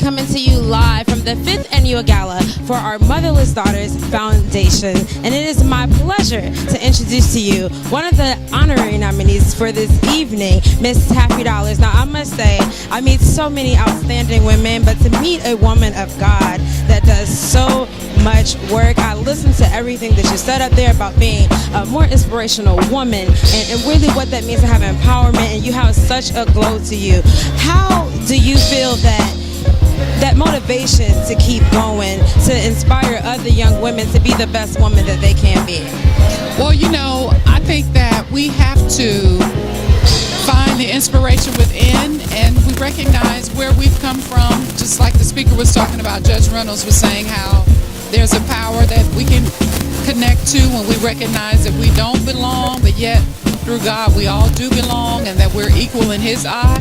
coming to you live from the 5th Annual Gala for our Motherless Daughters Foundation. And it is my pleasure to introduce to you one of the honorary nominees for this evening, Miss Taffi. Now, I must say, I meet so many outstanding women, but to meet a woman of God that does so much work. I listened to everything that you said up there about being a more inspirational woman and really what that means to have empowerment, and you have such a glow to you. How do you feel that motivation to keep going, to inspire other young women to be the best woman that they can be? Well, you know, I think that we have to find the inspiration within, and we recognize where we've come from. Just like the speaker was talking about, Judge Reynolds was saying how there's a power that we can connect to when we recognize that we don't belong, but yet through God we all do belong, and that we're equal in His eye.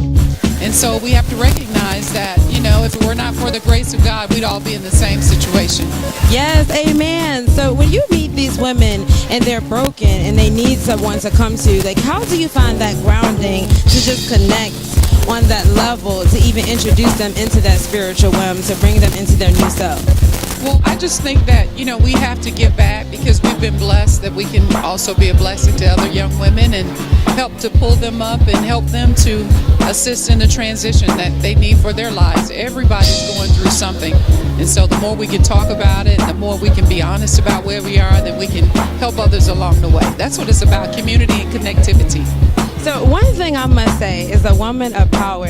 And so we have to recognize that, you know, if it were not for the grace of God, we'd all be in the same situation. Yes, amen. So when you meet these women and they're broken and they need someone to come to, like, how do you find that grounding to just connect on that level, to even introduce them into that spiritual realm, to bring them into their new self? Well, I just think that, you know, we have to give back because we've been blessed that we can also be a blessing to other young women and help to pull them up and help them to assist in the transition that they need for their lives. Everybody's going through something. And so the more we can talk about it, the more we can be honest about where we are, then we can help others along the way. That's what it's about, community and connectivity. So one thing I must say is a woman of power.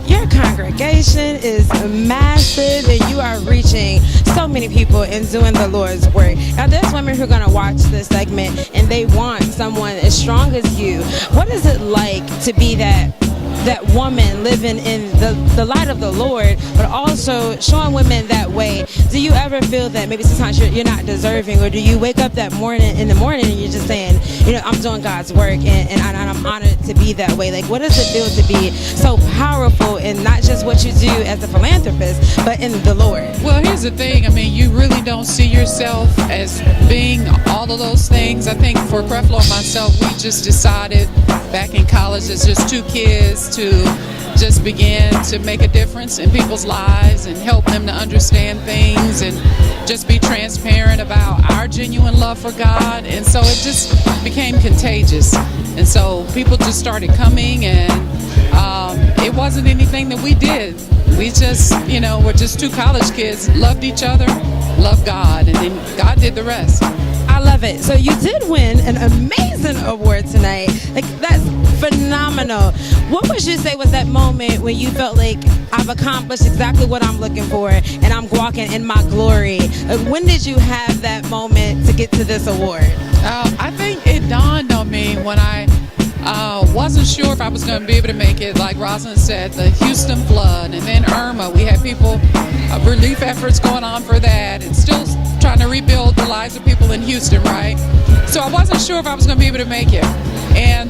Your congregation is massive and you are reaching so many people and doing the Lord's work. Now there's women who are going to watch this segment and they want someone as strong as you. What is it like to be that woman living in the light of the Lord, but also showing women that way? Do you ever feel that maybe sometimes you're not deserving, or do you wake up that morning and you're just saying, you know, I'm doing God's work and I'm honored to be that way? Like, what does it feel to be so powerful in not just what you do as a philanthropist, but in the Lord? Well, here's the thing. I mean, you really don't see yourself as being all of those things. I think for Creflo and myself, we just decided back in college as just two kids to just begin to make a difference in people's lives and help them to understand things and just be transparent about our genuine love for God. And so it just became contagious. And so people just started coming, and it wasn't anything that we did. We just, you know, we're just two college kids, loved each other, loved God, and then God did the rest. I love it. So you did win an amazing award tonight. Like, that's phenomenal. What would you say was that moment when you felt like, I've accomplished exactly what I'm looking for and I'm walking in my glory? When did you have that moment to get to this award? I think it dawned on me when I wasn't sure if I was going to be able to make it. Like Rosalind said, the Houston flood, and then Irma. We had people, relief efforts going on for that, and still trying to rebuild the lives of people in Houston, right? So I wasn't sure if I was going to be able to make it. And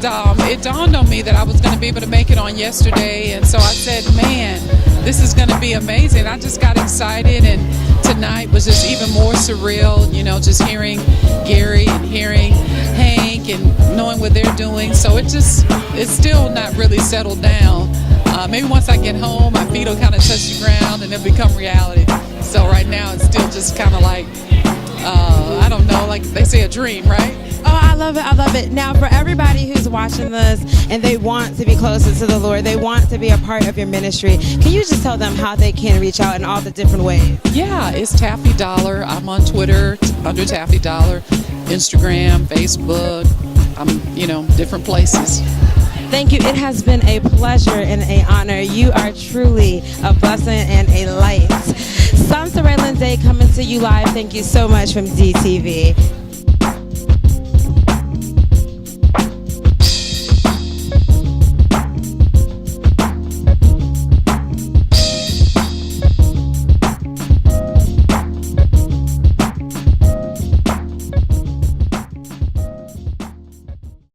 it dawned on me that I was going to be able to make it on yesterday. And so I said, man, this is going to be amazing. I just got excited, and tonight was just even more surreal, you know, just hearing Gary and hearing Hank and knowing what they're doing. So it's still not really settled down. Maybe once I get home, my feet will kind of touch the ground and it'll become reality. So right now it's still just kind of like, I don't know, like they say, a dream, right? Oh, I love it. I love it. Now, for everybody who's watching this and they want to be closer to the Lord, they want to be a part of your ministry, can you just tell them how they can reach out in all the different ways? Yeah, it's Taffi Dollar. I'm on Twitter under Taffi Dollar, Instagram, Facebook. I'm, you know, different places. Thank you. It has been a pleasure and an honor. You are truly a blessing and a light. Sansa Raylan Day coming to you live. Thank you so much from DTV.